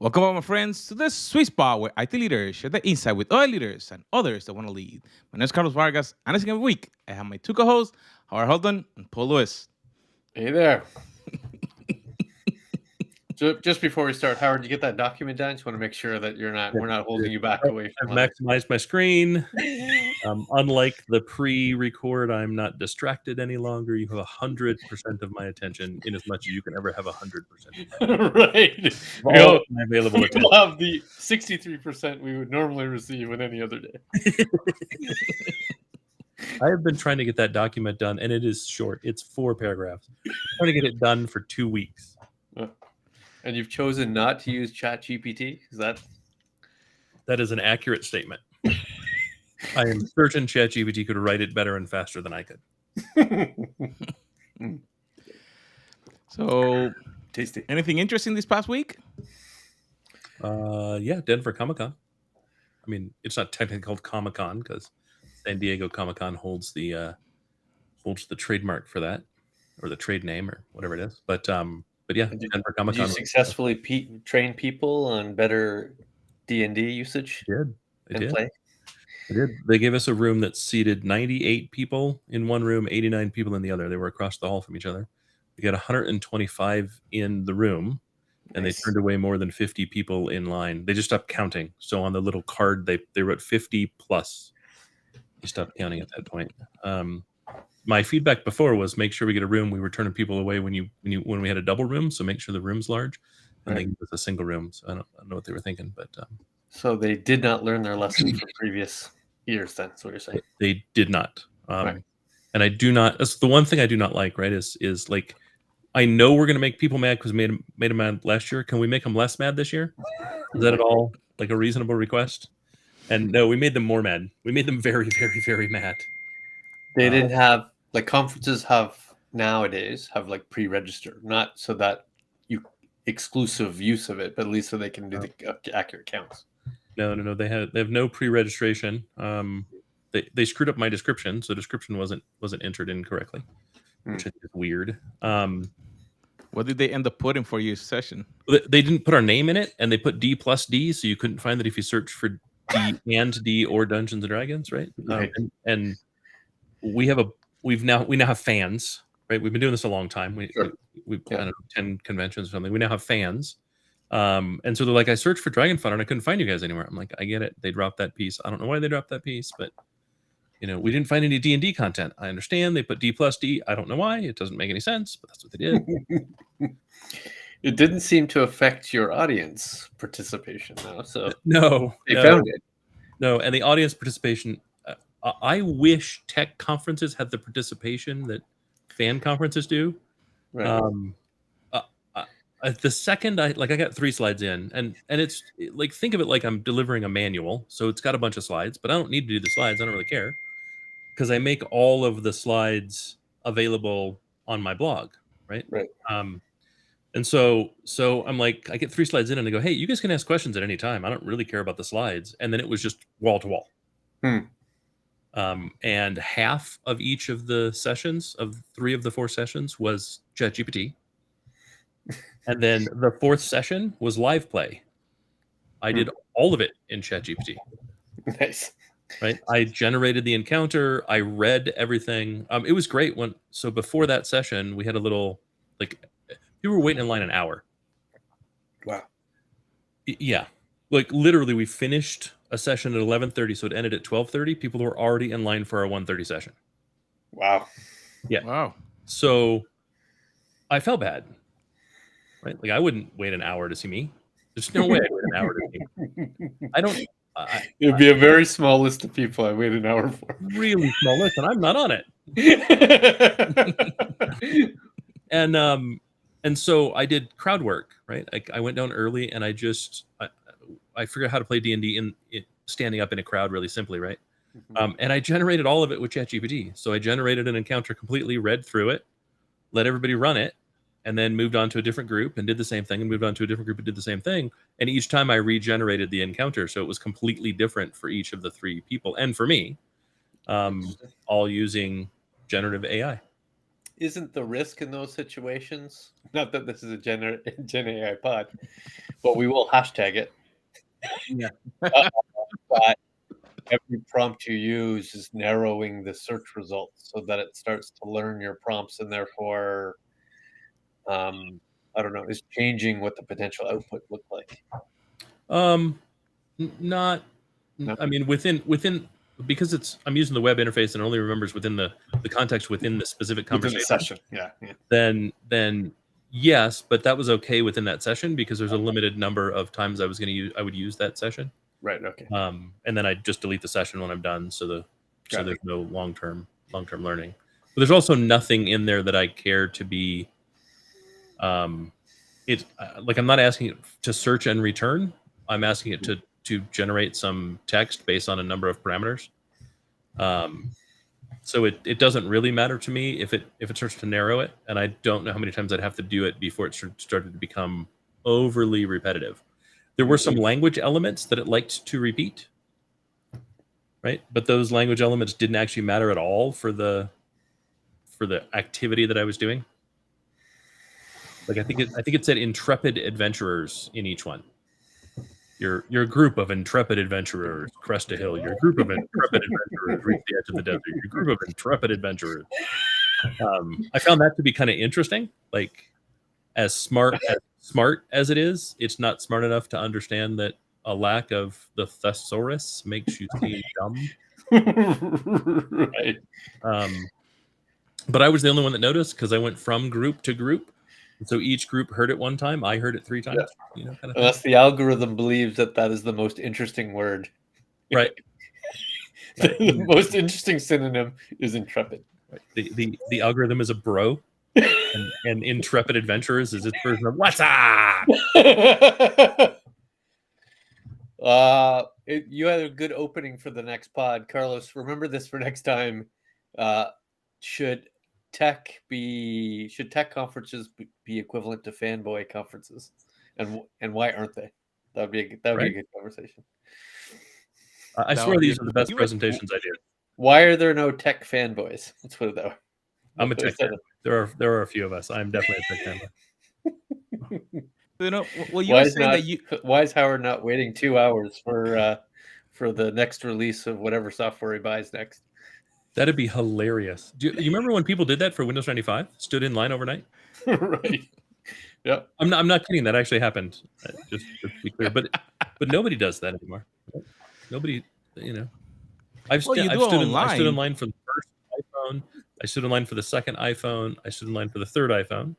Welcome, all my friends, to this sweet spot where IT leaders share the insight with other leaders and others that want to lead. My name is Carlos Vargas, and as every week, I have my two co-hosts, Howard Holden and Paul Lewis. Hey there. Just before we start, Howard, you get that document done? Just want to make sure that we're not holding you back away I've from others. maximized my screen. Unlike the pre-record, I'm not distracted any longer. You have 100% of my attention, in as much as you can ever have 100%. Right. All of my available attention. We'll have the 63% we would normally receive in any other day. I have been trying to get that document done, and it is short. It's 4 paragraphs. I'm trying to get it done for 2 weeks. And you've chosen not to use ChatGPT? Is that is an accurate statement. I am certain ChatGPT could write it better and faster than I could. So, tasty? Anything interesting this past week? Yeah, Denver Comic-Con. I mean, it's not technically called Comic-Con because San Diego Comic-Con holds the trademark for that, or the trade name, or whatever it is. But yeah, Denver Comic-Con. Did you successfully train people on better D&D usage? I did. They gave us a room that seated 98 people in one room, 89 people in the other. They were across the hall from each other. We got 125 in the room, and They turned away more than 50 people in line. They just stopped counting. So on the little card, they wrote 50 plus. They stopped counting at that point. My feedback before was make sure we get a room. We were turning people away when we had a double room, so make sure the room's large, and they give us a single room. So I don't know what they were thinking, but so they did not learn their lesson from previous years. Then, that's what you're saying. They did not. And I do not. That's the one thing I do not like. Right? Is like, I know we're going to make people mad because we made them mad last year. Can we make them less mad this year? Is that at all like a reasonable request? And no, we made them more mad. We made them very, very, very mad. They didn't have, like, conferences nowadays have like pre-registered, not so that you exclusive use of it, but at least so they can do the accurate counts. No. They have no pre-registration. They screwed up my description, so description wasn't entered in correctly, which is weird. What did they end up putting for your session? They didn't put our name in it, and they put D+D, so you couldn't find that if you search for D and D or Dungeons and Dragons, right? And we now have fans, right? We've been doing this a long time. We've I don't know, 10 conventions or something. We now have fans. And so they're like, I searched for Dragon Fun and I couldn't find you guys anywhere. I'm like, I get it. They dropped that piece. I don't know why they dropped that piece, but we didn't find any D&D content. I understand they put D+D. I don't know why. It doesn't make any sense, but that's what they did. It didn't seem to affect your audience participation, though. So no, found it. No, and the audience participation. I wish tech conferences had the participation that fan conferences do. Right. The second I got 3 slides in, and it's like, think of it like I'm delivering a manual, so it's got a bunch of slides, but I don't need to do the slides. I don't really care because I make all of the slides available on my blog, right? And so I'm like, I get 3 slides in, and I go, hey, you guys can ask questions at any time. I don't really care about the slides. And then it was just wall to wall. And half of each of the sessions, of 3 of the 4 sessions, was ChatGPT. And then the 4th session was live play. I did all of it in ChatGPT. Nice. Right? I generated the encounter. I read everything. It was great. So before that session, we had a little, like, people were waiting in line an hour. Wow. Yeah. Like, literally, we finished a session at 11:30, so it ended at 12:30. People were already in line for our 1:30 session. Wow. Yeah. Wow. So I felt bad. Right? Like, I wouldn't wait an hour to see me. There's no way I'd wait an hour to see me. I don't. It'd be a very small list of people I wait an hour for. Really small list, and I'm not on it. And so I did crowd work, right? I went down early, and I figured out how to play D&D in standing up in a crowd really simply, right? And I generated all of it with ChatGPT. So I generated an encounter completely, read through it, let everybody run it, and then moved on to a different group and did the same thing, and moved on to a different group and did the same thing. And each time I regenerated the encounter, so it was completely different for each of the 3 people and for me, all using generative AI. Isn't the risk in those situations, not that this is a Gen AI pod, But we will hashtag it. Yeah. But every prompt you use is narrowing the search results so that it starts to learn your prompts and therefore, I don't know, is changing what the potential output look like. Not. No? I mean, within because I'm using the web interface and it only remembers within the context within the specific Within conversation. the session, yeah. Then yes, but that was okay within that session because there's a limited number of times I would use that session. Right. Okay. And then I just delete the session when I'm done, so Got there's no long term learning. But there's also nothing in there that I care to be. Like I'm not asking it to search and return. I'm asking it to generate some text based on a number of parameters. So it doesn't really matter to me if it starts to narrow it, and I don't know how many times I'd have to do it before it started to become overly repetitive. There were some language elements that it liked to repeat, right? But those language elements didn't actually matter at all for the activity that I was doing. Like I think it said intrepid adventurers in each one. Your group of intrepid adventurers crest a hill. Your group of intrepid adventurers reach the edge of the desert. Your group of intrepid adventurers. I found that to be kind of interesting. Like as smart as it is, it's not smart enough to understand that a lack of the thesaurus makes you seem dumb. Right. But I was the only one that noticed because I went from group to group. And so each group heard it one time. I heard it 3 times. Yeah. Kind of Unless the algorithm believes that is the most interesting word. Right. The most interesting synonym is intrepid. Right. The algorithm is a bro, and intrepid adventurers is its version of what's up. You had a good opening for the next pod, Carlos. Remember this for next time. Should tech conferences be equivalent to fanboy conferences, and why aren't they? That would be a good conversation. I swear these are the best presentations I do. Why are there no tech fanboys? Let's put it that way. I'm a tech fan. There are a few of us. I'm definitely a tech fanboy. Well, you were saying why is Howard not waiting 2 hours for the next release of whatever software he buys next? That'd be hilarious. Do you remember when people did that for Windows 95? Stood in line overnight? Right. Yep. I'm not kidding. That actually happened. Just to be clear, but nobody does that anymore. Nobody, I've stood in line for the first iPhone. I stood in line for the second iPhone. I stood in line for the third iPhone.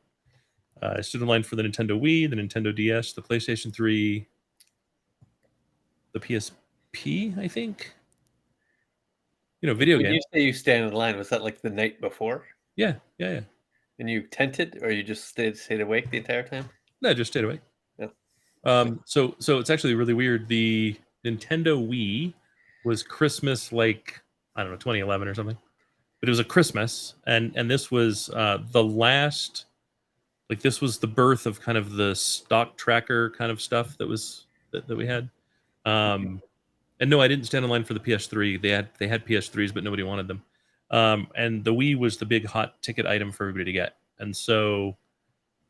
I stood in line for the Nintendo Wii, the Nintendo DS, the PlayStation 3, the PSP, I think. Video game. When you say you stand in line, was that like the night before? Yeah. And you tented, or you just stayed awake the entire time? No, I just stayed awake. Yeah. So it's actually really weird. The Nintendo Wii was Christmas, like, I don't know, 2011 or something. But it was a Christmas, and this was the last, like, this was the birth of kind of the stock tracker kind of stuff that we had. And no, I didn't stand in line for the PS3. They had PS3s, but nobody wanted them. And the Wii was the big hot ticket item for everybody to get. And so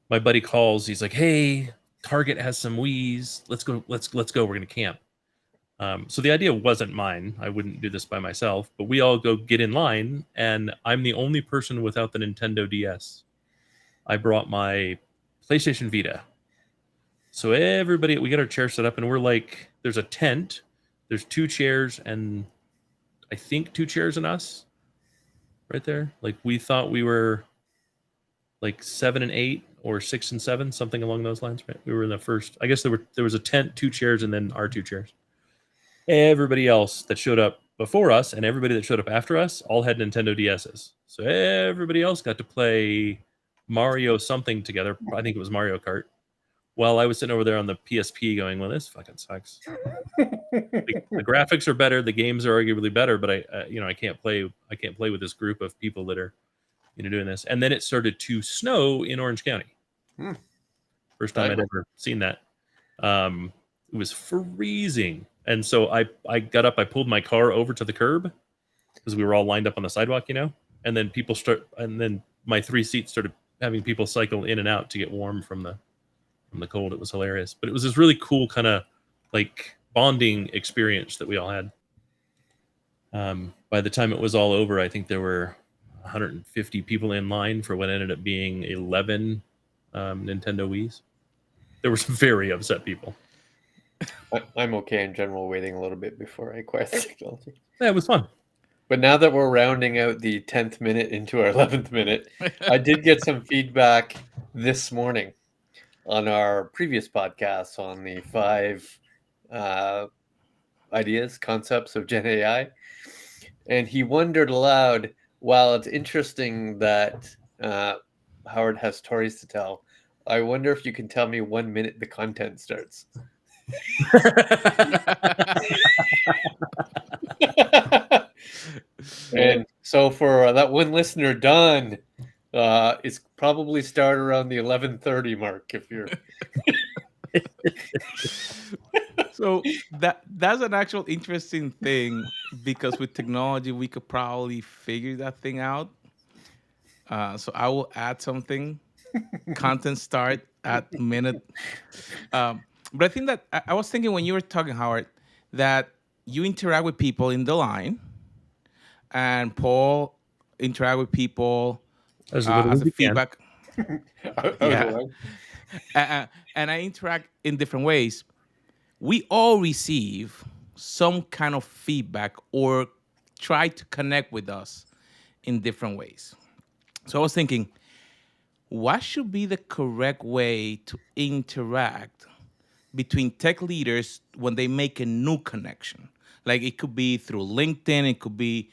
my buddy calls. He's like, "Hey, Target has some Wiis. Let's go. Let's go. We're gonna camp." So the idea wasn't mine. I wouldn't do this by myself. But we all go get in line, and I'm the only person without the Nintendo DS. I brought my PlayStation Vita. So everybody, we get our chairs set up, and we're like, there's a tent. There's 2 chairs, and I think 2 chairs and us right there. Like, we thought we were like 7 and 8 or 6 and 7, something along those lines, right? We were in the first, I guess there was a tent, 2 chairs, and then our 2 chairs. Everybody else that showed up before us and everybody that showed up after us all had Nintendo DSs. So everybody else got to play Mario something together. I think it was Mario Kart. While I was sitting over there on the PSP going, well, this fucking sucks. The graphics are better, the games are arguably better, but I can't play with this group of people that are doing this. And then it started to snow in Orange County. First time I'd ever seen that. It was freezing. And so I got up, I pulled my car over to the curb because we were all lined up on the sidewalk, and then my 3 seats started having people cycle in and out to get warm from the from the cold. It was hilarious, but it was this really cool kind of like bonding experience that we all had. By the time it was all over, I think there were 150 people in line for what ended up being 11 Nintendo Wii's. There were some very upset people. I'm okay in general waiting a little bit before I acquire the technology. Yeah, it was fun. But now that we're rounding out the 10th minute into our 11th minute, I did get some feedback this morning on our previous podcast on the 5 ideas, concepts of Gen AI. And he wondered aloud, while it's interesting that Howard has stories to tell, I wonder if you can tell me 1 minute the content starts. And so for that one listener, Don, it's probably start around the 11:30 mark if you're. So that's an actual interesting thing, because with technology we could probably figure that thing out. So I will add something. Content start at minute. But I think that I was thinking when you were talking, Howard, that you interact with people in the line, and Paul interact with people As little as as a you can. feedback. Yeah. And I interact in different ways. We all receive some kind of feedback or try to connect with us in different ways. So I was thinking, what should be the correct way to interact between tech leaders when they make a new connection? Like it could be through LinkedIn, it could be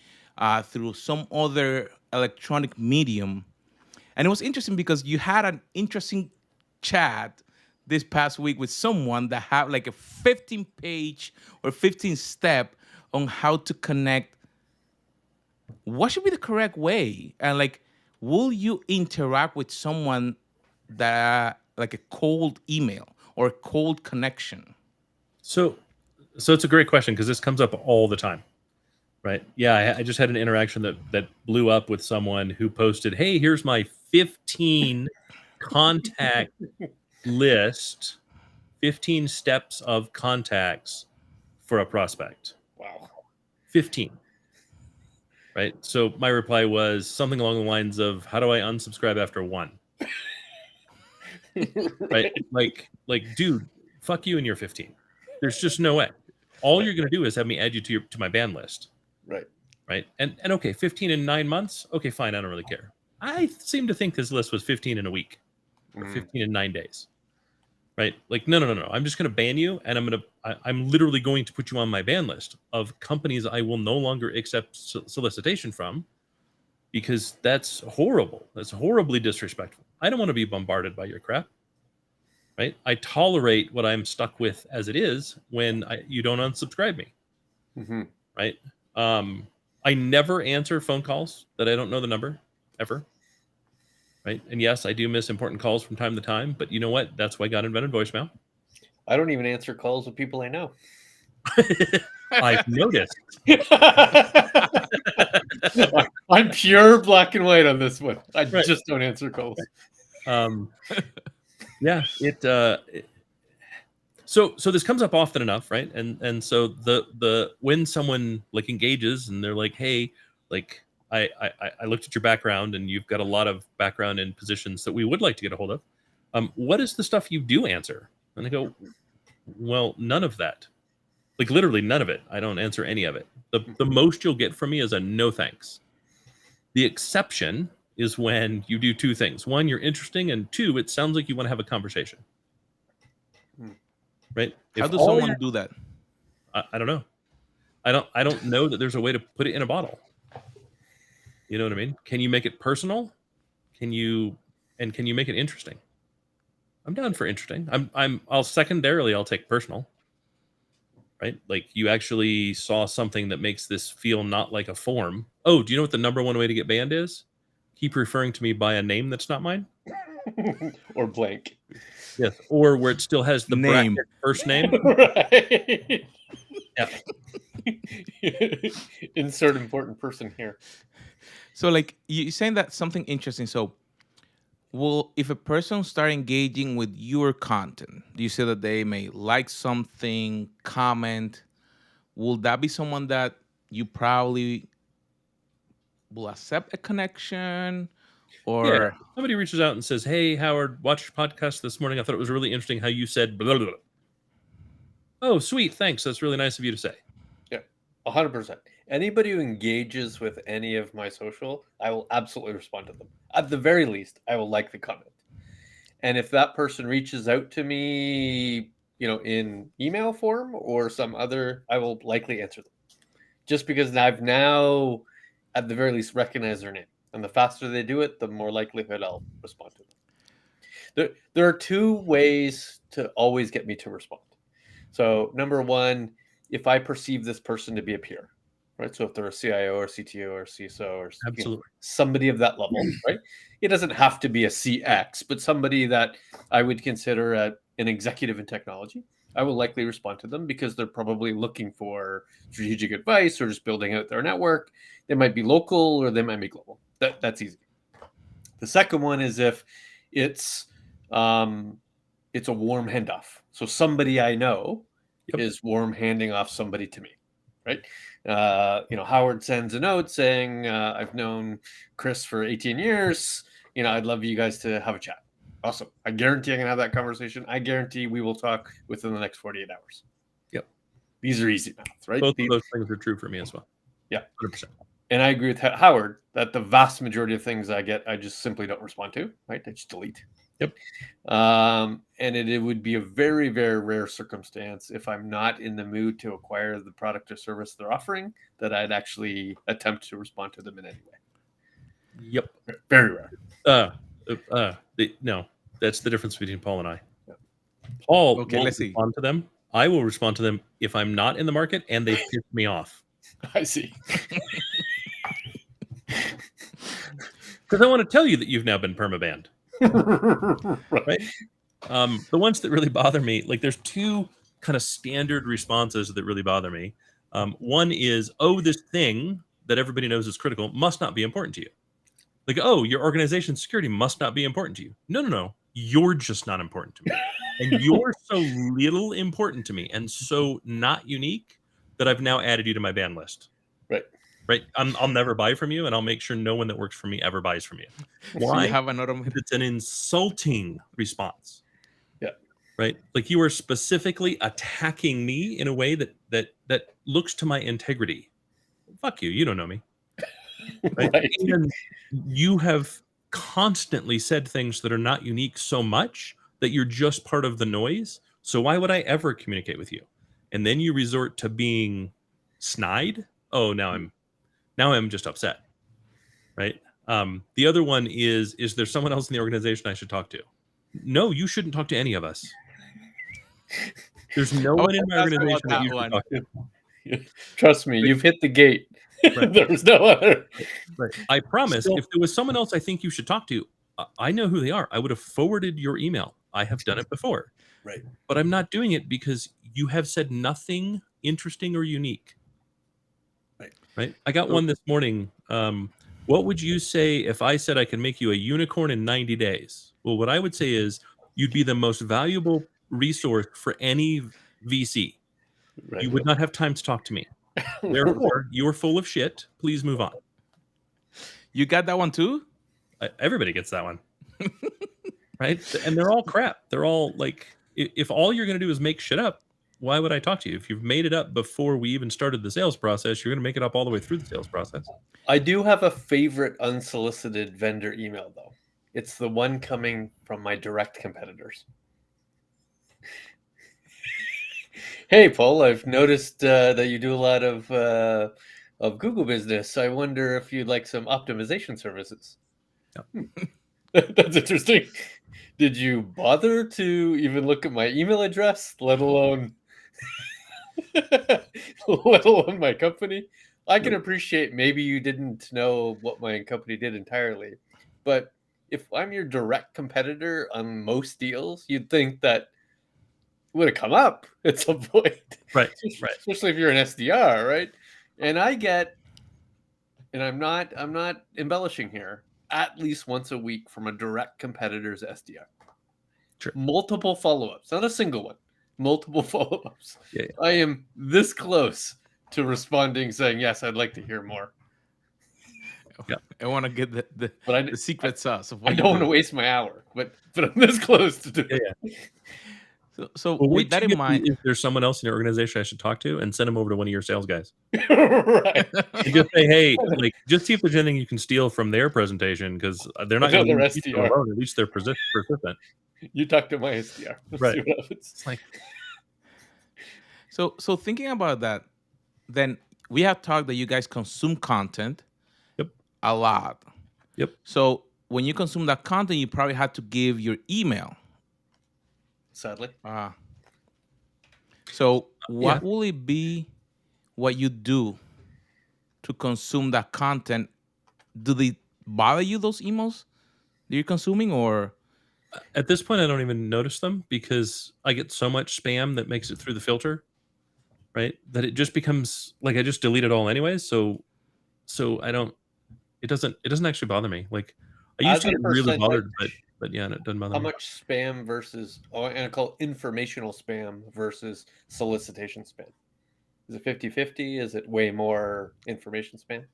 through some other electronic medium. And it was interesting because you had an interesting chat this past week with someone that had like a 15-page or 15-step on how to connect. What should be the correct way? And like, will you interact with someone that like a cold email or a cold connection? So it's a great question because this comes up all the time, right? Yeah, I just had an interaction that blew up with someone who posted, "Hey, here's my 15 contact list, 15 steps of contacts for a prospect." Wow. 15. Right? So my reply was something along the lines of, "How do I unsubscribe after one?" Right? Like, dude, fuck you and your 15. There's just no way. All you're going to do is have me add you to my ban list. Right. Right? And okay, 15 in 9 months? Okay, fine, I don't really care. I seem to think his list was 15 in a week or 15 in 9 days. Right? Like, no. I'm just going to ban you, and I'm literally going to put you on my ban list of companies I will no longer accept solicitation from, because that's horrible. That's horribly disrespectful. I don't want to be bombarded by your crap. Right? I tolerate what I'm stuck with as it is when you don't unsubscribe me. Mm-hmm. Right? I never answer phone calls that I don't know the number, ever. Right? And yes, I do miss important calls from time to time, but you know what? That's why God invented voicemail. I don't even answer calls with people I know. I've noticed. I'm pure black and white on this one. I Right. just don't answer calls. Yeah, so this comes up often enough, right? And so the when someone like engages and they're like, "Hey, like I looked at your background and you've got a lot of background in positions that we would like to get a hold of. What is the stuff you do answer?" And I go, "Well, none of that. Like literally none of it. I don't answer any of it. The most you'll get from me is a no thanks. The exception is when you do two things. One, you're interesting, and two, it sounds like you want to have a conversation." Right? How does someone do that? I don't know. I don't know that there's a way to put it in a bottle. You know what I mean? Can you make it personal? Can you make it interesting? I'm down for interesting. I'll secondarily I'll take personal. Right? Like you actually saw something that makes this feel not like a form. Oh, do you know what the number one way to get banned is? Keep referring to me by a name that's not mine. Or blank. Yes, or where it still has the Name. bracket first name. Right. Yeah. Insert important person here. So like you're saying that something interesting. So Well, if a person start engaging with your content, you say that they may like something, comment, will that be someone that you probably will accept a connection Yeah. or Somebody reaches out and says, "Hey, Howard, watched your podcast this morning. I thought it was really interesting how you said blah, blah, blah." Oh, sweet. Thanks. That's really nice of you to say. Yeah, 100%. Anybody who engages with any of my social, I will absolutely respond to them. At the very least, I will like the comment. And if that person reaches out to me, in email form or some other, I will likely answer them. Just because I've now, at the very least, recognized their name. And the faster they do it, the more likelihood I'll respond to them. There are two ways to always get me to respond. So, number one, if I perceive this person to be a peer, right? So, if they're a CIO or CTO or CISO or Absolutely. somebody of that level, right? It doesn't have to be a CX, but somebody that I would consider an executive in technology. I will likely respond to them because they're probably looking for strategic advice or just building out their network. They might be local or they might be global. That's easy. The second one is if it's it's a warm handoff. So somebody I know is warm handing off somebody to me, right? Howard sends a note saying, "I've known Chris for 18 years. I'd love you guys to have a chat." Awesome. I guarantee I can have that conversation. I guarantee we will talk within the next 48 hours. Yep. These are easy maths, right? Both of those things are true for me as well. Yeah. 100%. And I agree with Howard that the vast majority of things I get, I just simply don't respond to, right? I just delete. Yep. And it would be a very, very rare circumstance if I'm not in the mood to acquire the product or service they're offering that I'd actually attempt to respond to them in any way. Yep. Very rare. No, that's the difference between Paul and I. Yeah. Paul won't respond to them. I will respond to them if I'm not in the market and they piss me off. I see. Because I want to tell you that you've now been permabanned. Right? The ones that really bother me, like there's two kind of standard responses that really bother me. One is, "Oh, this thing that everybody knows is critical must not be important to you." Like, "Oh, your organization's security must not be important to you." No. You're just not important to me. And you're so little important to me and so not unique that I've now added you to my ban list. Right. I'll never buy from you, and I'll make sure no one that works for me ever buys from you. Why? So you have another. It's an insulting response. Yeah. Right. Like you are specifically attacking me in a way that looks to my integrity. Fuck you. You don't know me. Right? And you have constantly said things that are not unique so much that you're just part of the noise. So why would I ever communicate with you? And then you resort to being snide. Oh, now I'm just upset. Right. The other one is there someone else in the organization I should talk to? No, you shouldn't talk to any of us. There's no one in my organization that you should talk to. Trust me, you've hit the gate. Right. There's no other. Right. I promise, if there was someone else I think you should talk to, I know who they are. I would have forwarded your email. I have done it before. Right. But I'm not doing it because you have said nothing interesting or unique. Right. I got one this morning. What would you say if I said I can make you a unicorn in 90 days? Well, what I would say is you'd be the most valuable resource for any VC. Right. You would not have time to talk to me. Therefore, you're full of shit. Please move on. You got that one too? Everybody gets that one. Right? And they're all crap. They're all like, if all you're going to do is make shit up, why would I talk to you? If you've made it up before we even started the sales process, you're going to make it up all the way through the sales process. I do have a favorite unsolicited vendor email, though. It's the one coming from my direct competitors. Hey, Paul, I've noticed that you do a lot of Google business. I wonder if you'd like some optimization services. Yep. That's interesting. Did you bother to even look at my email address, let alone my company? I can appreciate maybe you didn't know what my company did entirely, but if I'm your direct competitor on most deals, you'd think that would have come up at some point. Right. Especially if you're an SDR, right? And I'm not embellishing here. at least once a week from a direct competitor's SDR. Sure. Multiple follow-ups, not a single one. Multiple follow-ups. Yeah. I am this close to responding saying, yes, I'd like to hear more. Yeah. I want to get the secret sauce of what I don't want to waste my hour, but I'm this close to do it. Yeah. So with that in mind, is there someone else in your organization I should talk to, and send them over to one of your sales guys? Right. You just say, hey, like, just see if there's anything you can steal from their presentation, because they're not going to leave you alone. At least they're persistent. You talk to my SDR. Right. See what happens. It's like, so thinking about that, then we have talked that you guys consume content. Yep. A lot. Yep. So when you consume that content, you probably had to give your email. Sadly. So what will it be what you do to consume that content? Do they bother you, those emails that you're consuming, or? At this point, I don't even notice them, because I get so much spam that makes it through the filter, right? That it just becomes like I just delete it all anyways. So I don't. It doesn't actually bother me. Like, I used to get really bothered, but yeah, it doesn't bother me. How much spam versus, and I call it informational spam versus solicitation spam? Is it 50-50? Is it way more information spam?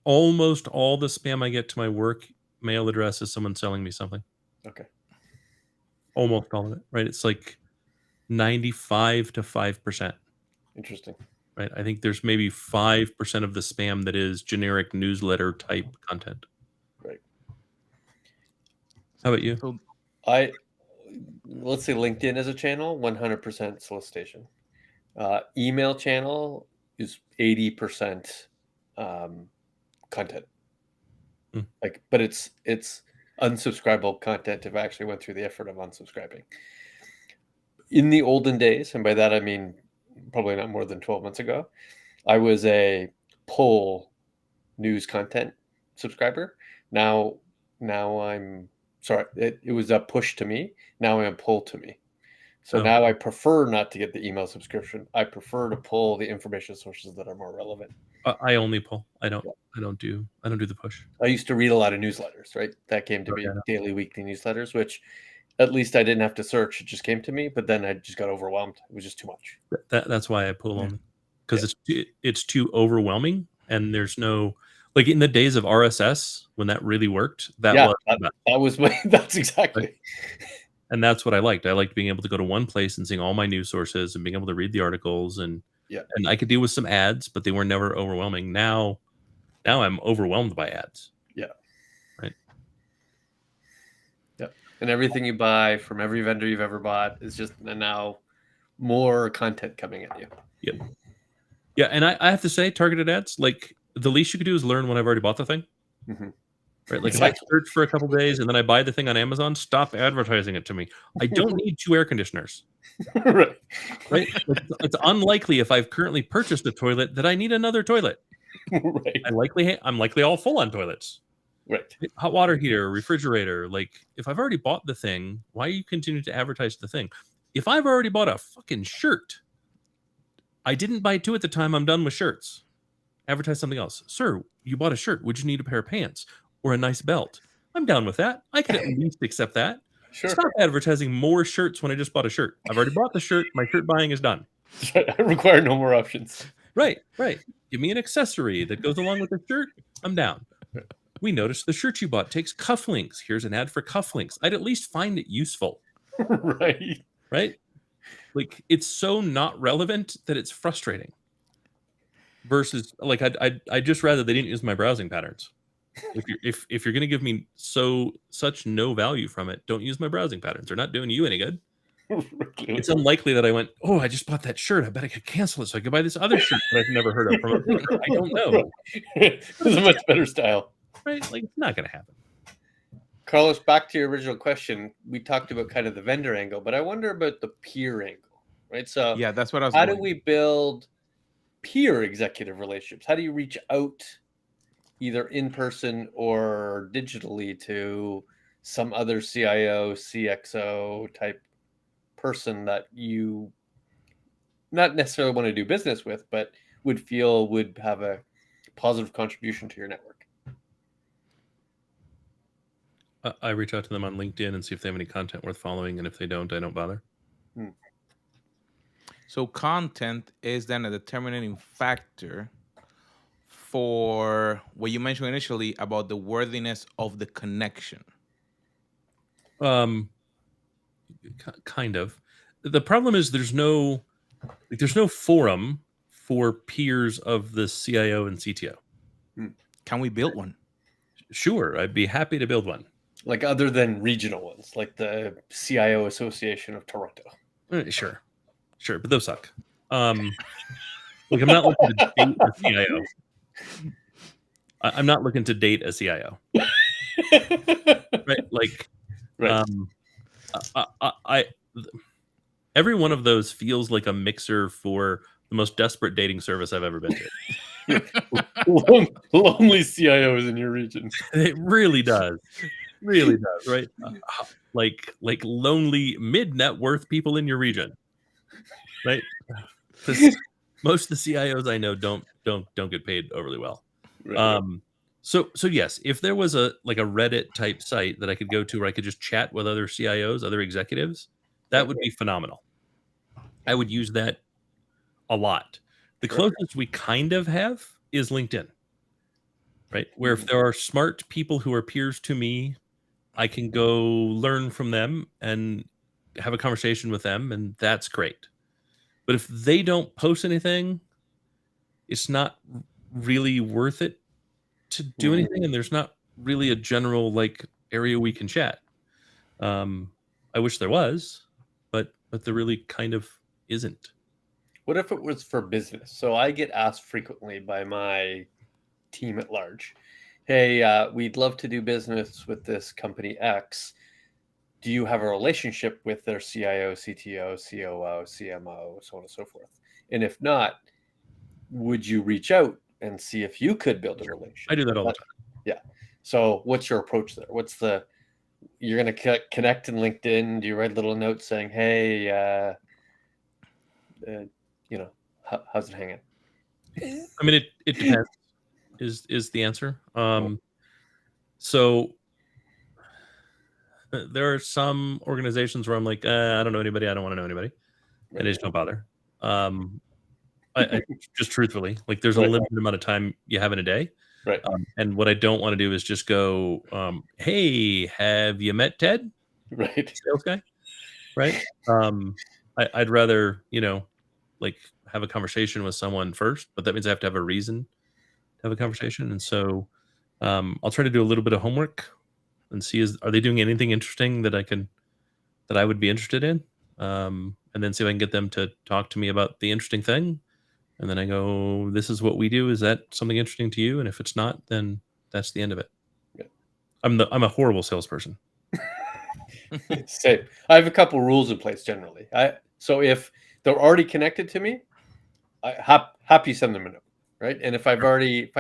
Almost all the spam I get to my work mail address is someone selling me something. Okay. Almost all of it, right? It's like 95 to 5%. Interesting. Right. I think there's maybe 5% of the spam that is generic newsletter type content. Right. How about you? So let's say LinkedIn as a channel, 100% solicitation. Email channel is 80% content. Like, but it's unsubscribable content if I actually went through the effort of unsubscribing. In the olden days, and by that I mean probably not more than 12 months ago, I was a pull news content subscriber. Now I'm sorry, it was a push to me. Now I'm pull to me. So now I prefer not to get the email subscription. I prefer to pull the information sources that are more relevant. I only pull. I don't do the push. I used to read a lot of newsletters, right? That came to me, daily, weekly newsletters, which at least I didn't have to search. It just came to me, but then I just got overwhelmed. It was just too much. That's why I pull only, because it's too overwhelming, and there's no, like, in the days of RSS when that really worked. That's exactly. Right? And that's what I liked. I liked being able to go to one place and seeing all my news sources and being able to read the articles, and I could deal with some ads, but they were never overwhelming. Now I'm overwhelmed by ads. Yeah. Right. Yep. And everything you buy from every vendor you've ever bought is just now more content coming at you. Yep. Yeah, and I have to say, targeted ads, like, the least you could do is learn when I've already bought the thing. Mm-hmm. Right? Like, if I search for a couple days and then I buy the thing on Amazon, stop advertising it to me. I don't need 2 air conditioners. Right. It's unlikely, if I've currently purchased a toilet, that I need another toilet. Right. I'm likely all full on toilets. Right. Hot water heater, refrigerator. Like, if I've already bought the thing, why are you continuing to advertise the thing? If I've already bought a fucking shirt, I didn't buy 2 at the time. I'm done with shirts. Advertise something else. Sir, you bought a shirt. Would you need a pair of pants or a nice belt? I'm down with that. I could at least accept that. Sure. Stop advertising more shirts when I just bought a shirt. I've already bought the shirt. My shirt buying is done. I require no more options. Right. Give me an accessory that goes along with the shirt. I'm down. We noticed the shirt you bought takes cufflinks. Here's an ad for cufflinks. I'd at least find it useful. Right. Like, it's so not relevant that it's frustrating. Versus, like, I'd just rather they didn't use my browsing patterns. If you're going to give me such no value from it, don't use my browsing patterns. They're not doing you any good. It's unlikely that I went, oh, I just bought that shirt. I bet I could cancel it so I could buy this other shirt that I've never heard of from a maker. I don't know. It's a much better style. Right? Like, it's not going to happen. Carlos, back to your original question. We talked about kind of the vendor angle, but I wonder about the peer angle, right? So yeah, that's what I was. How do we build peer executive relationships? How do you reach out either in person or digitally to some other CIO, CXO type person that you not necessarily want to do business with, but would have a positive contribution to your network? I reach out to them on LinkedIn and see if they have any content worth following, and if they don't, I don't bother. So content is then a determining factor for what you mentioned initially about the worthiness of the connection. Kind of. The problem is there's no forum for peers of the CIO and CTO. Can we build one? Sure, I'd be happy to build one. Like other than regional ones, like the CIO Association of Toronto. Sure, but those suck. Like I'm not looking to date a CIO. I'm not looking to date a CIO. Right? Like, right. I every one of those feels like a mixer for the most desperate dating service I've ever been to. Lonely CIOs in your region. It really does. Really does, right? Like lonely mid-net worth people in your region, right? Because most of the CIOs I know don't get paid overly well. Right. So yes, if there was a Reddit type site that I could go to where I could just chat with other CIOs, other executives, that would be phenomenal. I would use that a lot. The closest we kind of have is LinkedIn, right? Where if there are smart people who are peers to me, I can go learn from them and have a conversation with them, and that's great. But if they don't post anything, it's not really worth it to do anything, and there's not really a general area we can chat. I wish there was, but there really kind of isn't. What if it was for business? So I get asked frequently by my team at large, hey, we'd love to do business with this company X. Do you have a relationship with their CIO, CTO, COO, CMO, so on and so forth? And if not, would you reach out and see if you could build a relationship? I do that all the time. Yeah. So what's your approach there? You're going to connect in LinkedIn? Do you write a little note saying, hey, how's it hanging? I mean, it depends is the answer. So there are some organizations where I'm like, I don't know anybody. I don't want to know anybody. Right. And I just don't bother. I just truthfully, there's a limited amount of time you have in a day. Right. And what I don't want to do is just go, hey, have you met Ted? Right. Sales guy. Right. I'd rather, have a conversation with someone first, but that means I have to have a reason to have a conversation. And so I'll try to do a little bit of homework and see, are they doing anything interesting that I would be interested in? And then see if I can get them to talk to me about the interesting thing. And then I go, this is what we do. Is that something interesting to you? And if it's not, then that's the end of it. Yeah. I'm a horrible salesperson. Same. I have a couple rules in place generally. So if they're already connected to me, happy send them a note, right? And if I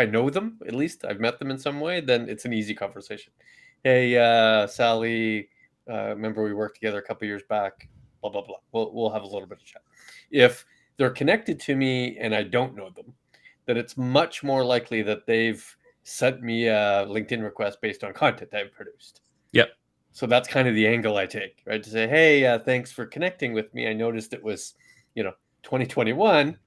know them, at least I've met them in some way, then it's an easy conversation. Hey, Sally, remember we worked together a couple years back, blah, blah, blah. We'll have a little bit of chat. If they're connected to me and I don't know them, then it's much more likely that they've sent me a LinkedIn request based on content I've produced. Yep. So that's kind of the angle I take, right? To say, hey, thanks for connecting with me. I noticed it was, 2021,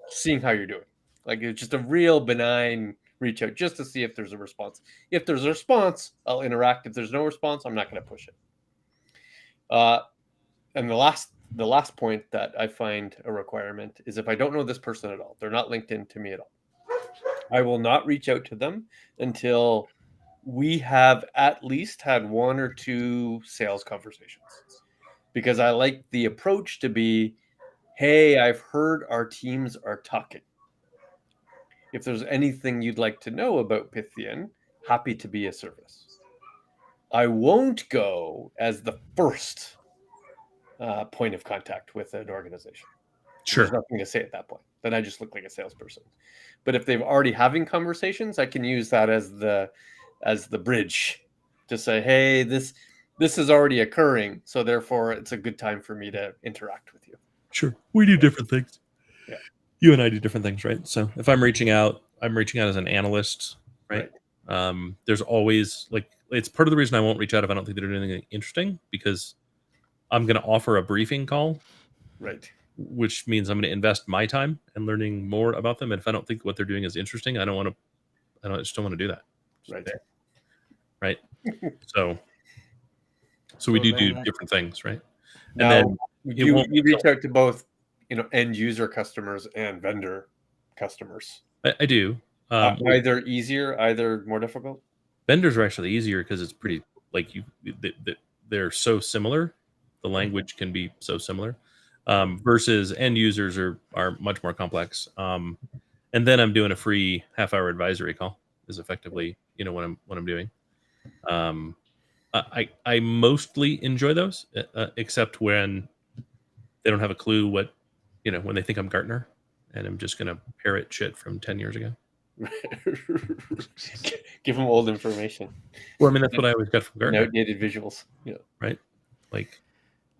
seeing how you're doing. It's just a real benign reach out just to see if there's a response. If there's a response, I'll interact. If there's no response, I'm not going to push it. And the last point that I find a requirement is if I don't know this person at all, they're not LinkedIn to me at all, I will not reach out to them until we have at least had one or two sales conversations, because I like the approach to be, hey, I've heard our teams are talking. If there's anything you'd like to know about Pythian, happy to be a service. I won't go as the first point of contact with an organization. Sure. There's nothing to say at that point. Then I just look like a salesperson. But if they've already having conversations, I can use that as the bridge to say, hey, this is already occurring, so therefore it's a good time for me to interact with you. Sure. We do different things. Yeah. You and I do different things, right? So if I'm reaching out as an analyst, right? There's always it's part of the reason I won't reach out if I don't think they're doing anything interesting, because I'm going to offer a briefing call, right? Which means I'm going to invest my time in learning more about them. And if I don't think what they're doing is interesting, I just don't want to do that. Right. So we do different things, right? Now, and then you reach out to both, end user customers and vendor customers. I do. Either easier, either more difficult. Vendors are actually easier because it's pretty they're so similar. The language can be so similar, versus end users are much more complex. And then I'm doing a free half-hour advisory call is effectively what I'm doing. I mostly enjoy those, except when they don't have a clue what when they think I'm Gartner and I'm just gonna parrot shit from 10 years ago. Give them old information. Well, I mean, that's what I always got from Gartner. Outdated visuals. Right. Like,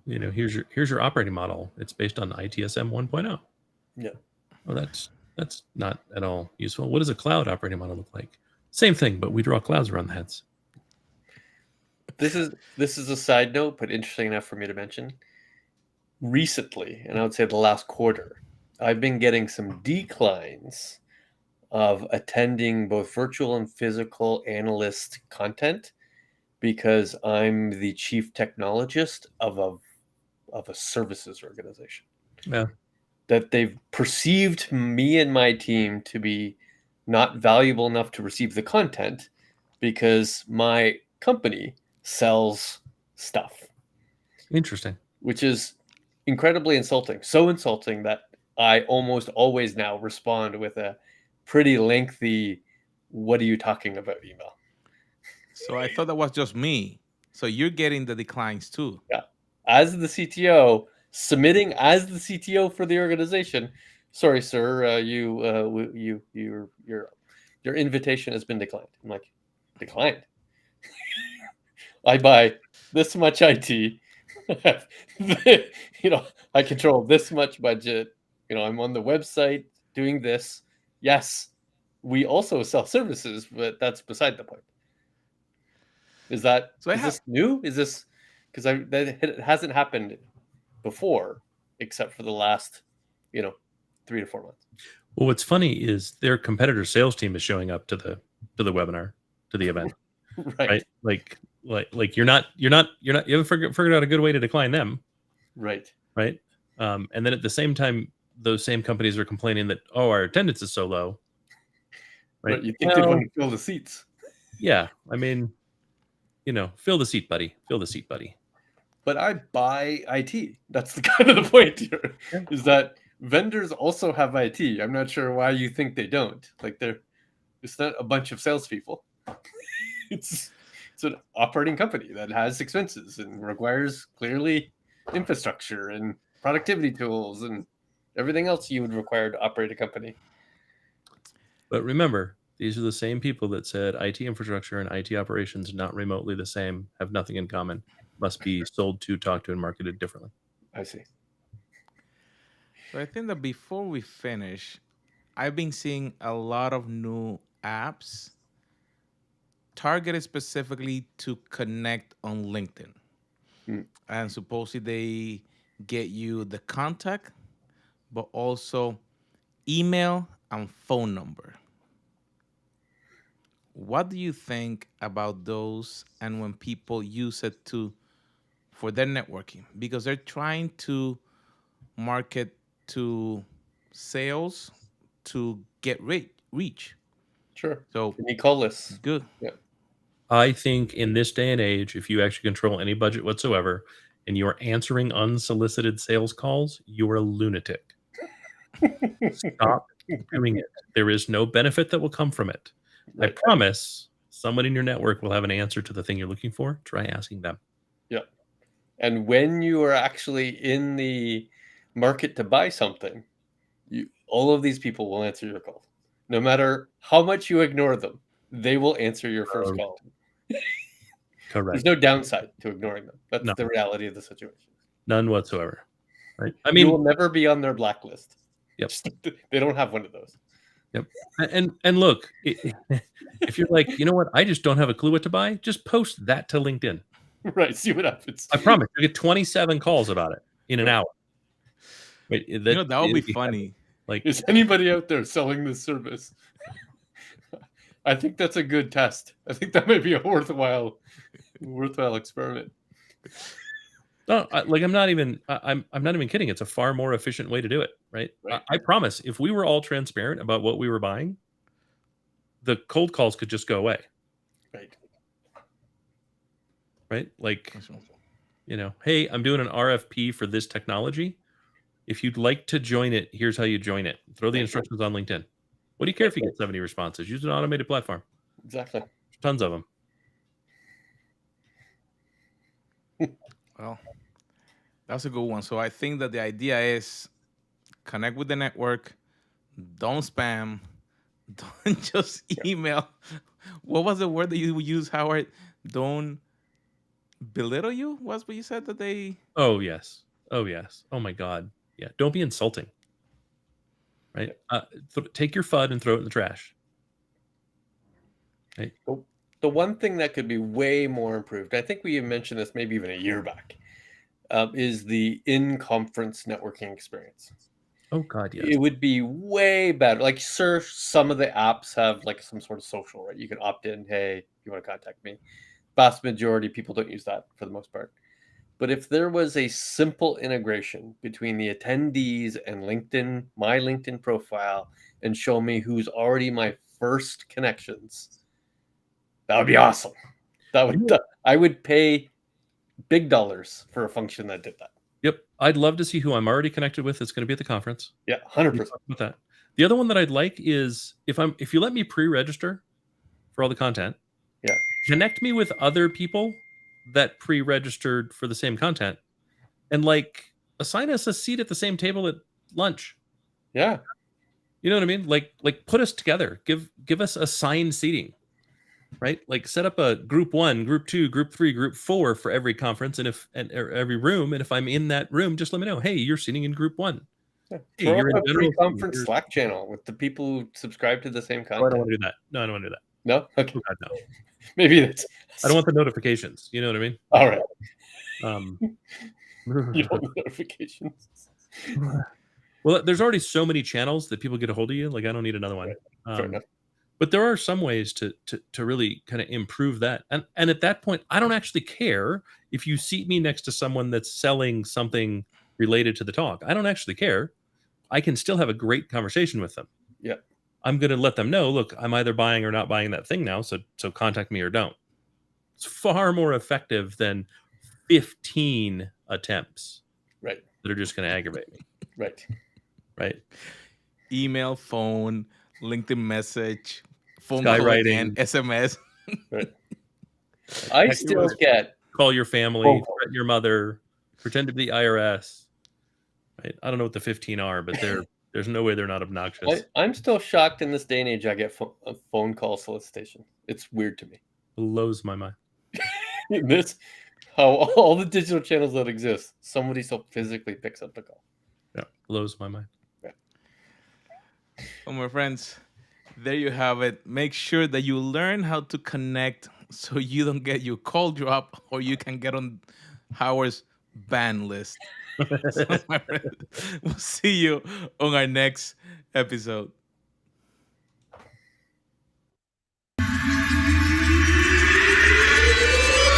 here's your operating model. It's based on ITSM 1.0. Yeah. Well, that's not at all useful. What does a cloud operating model look like? Same thing, but we draw clouds around the heads. This is a side note, but interesting enough for me to mention. Recently, and I would say the last quarter, I've been getting some declines of attending both virtual and physical analyst content because I'm the chief technologist of a services organization. Yeah. That they've perceived me and my team to be not valuable enough to receive the content because my company sells stuff. Interesting. Which is incredibly insulting. So insulting that I almost always now respond with a pretty lengthy, "What are you talking about?" email. So I thought that was just me. So you're getting the declines too. Yeah. As the CTO, submitting as the CTO for the organization. Sorry, sir, your invitation has been declined. I'm like, declined? I buy this much IT. I control this much budget. I'm on the website doing this. Yes, we also sell services, but that's beside the point. Is this new? Is this because it hasn't happened before, except for the last 3 to 4 months. Well, what's funny is their competitor sales team is showing up to the webinar, to the event. Right. Like you haven't figured out a good way to decline them. Right. And then at the same time, those same companies are complaining that, our attendance is so low. Right. But you think they want to fill the seats. Yeah. I mean, fill the seat, buddy. Fill the seat, buddy. But I buy IT. That's the kind of the point here, is that vendors also have IT. I'm not sure why you think they don't. It's not a bunch of salespeople. It's an operating company that has expenses and requires clearly infrastructure and productivity tools and everything else you would require to operate a company. But remember, these are the same people that said IT infrastructure and IT operations not remotely the same, have nothing in common, must be sold to, talked to, and marketed differently. I see. So I think that before we finish, I've been seeing a lot of new apps targeted specifically to connect on LinkedIn. And supposedly they get you the contact, but also email and phone number. What do you think about those and when people use it for their networking? Because they're trying to market to sales to get reach. Sure. So can you call this? Good. Yeah. I think in this day and age, if you actually control any budget whatsoever and you are answering unsolicited sales calls, you are a lunatic. Stop doing it. There is no benefit that will come from it. Right. I promise someone in your network will have an answer to the thing you're looking for. Try asking them. Yeah. And when you are actually in the market to buy something, all of these people will answer your call. No matter how much you ignore them, they will answer your first call. Correct. There's no downside to ignoring them. That's the reality of the situation. None whatsoever. Right. I mean, you will never be on their blacklist. Yep. They don't have one of those. Yep. And look, if you're like, you know what, I just don't have a clue what to buy, just post that to LinkedIn. Right. See what happens. I promise you get 27 calls about it in an hour. Wait, That would be funny. Like, is anybody out there selling this service? I think that's a good test. I think that might be a worthwhile experiment. No, I'm not even kidding. It's a far more efficient way to do it, right? I promise, if we were all transparent about what we were buying, the cold calls could just go away. Right? Like, hey, I'm doing an RFP for this technology. If you'd like to join it, here's how you join it. Throw the instructions on LinkedIn. What do you care if you get 70 responses? Use an automated platform. Exactly. Tons of them. Well, that's a good one. So I think that the idea is connect with the network, don't spam, don't just email. What was the word that you use, Howard? Don't belittle you? What's what you said that they? Oh yes. Oh my God. Yeah. Don't be insulting. Right. Take your FUD and throw it in the trash. Right. The one thing that could be way more improved, I think we mentioned this maybe even a year back, is the in-conference networking experience. Oh God, yes. It would be way better. Like, sure, some of the apps have like some sort of social, right? You can opt in. Hey, you want to contact me? Vast majority of people don't use that for the most part. But if there was a simple integration between the attendees and LinkedIn, my LinkedIn profile, and show me who's already my first connections, that would be awesome. I would pay big dollars for a function that did that. Yep. I'd love to see who I'm already connected with that's going to be at the conference. Yeah, 100%. With that. The other one that I'd like is if you let me pre-register for all the content, connect me with other people that pre-registered for the same content, and like assign us a seat at the same table at lunch. Yeah. You know what I mean? Like put us together. Give us assigned seating. Right? Like set up a group 1, group 2, group 3, group 4 for every conference and every room. And if I'm in that room, just let me know. Hey, you're sitting in group 1. Yeah. Hey, you're in a pre-conference Slack channel with the people who subscribe to the same content. Oh, I don't want to do that. No, I don't want to do that. No? Okay. Oh, God, no. Maybe that's... I don't want the notifications. You know what I mean? All right. You don't want notifications. Well, there's already so many channels that people get a hold of you. Like, I don't need another one. Fair enough. But there are some ways to really kind of improve that. And at that point, I don't actually care if you seat me next to someone that's selling something related to the talk. I don't actually care. I can still have a great conversation with them. Yeah. I'm going to let them know, look, I'm either buying or not buying that thing now. So contact me or don't. It's far more effective than 15 attempts. Right. That are just going to aggravate me. Right. Email, phone, LinkedIn message, phone call again, SMS. Right. I still get call your family, threaten your mother, pretend to be the IRS. Right? I don't know what the 15 are, but there's no way they're not obnoxious. I'm still shocked in this day and age I get a phone call solicitation. It's weird to me. Blows my mind. How all the digital channels that exist, somebody still physically picks up the call. Yeah, blows my mind. Yeah. Well, my friends, there you have it. Make sure that you learn how to connect so you don't get your call drop or you can get on Howard's ban list. So, my friend, we'll see you on our next episode.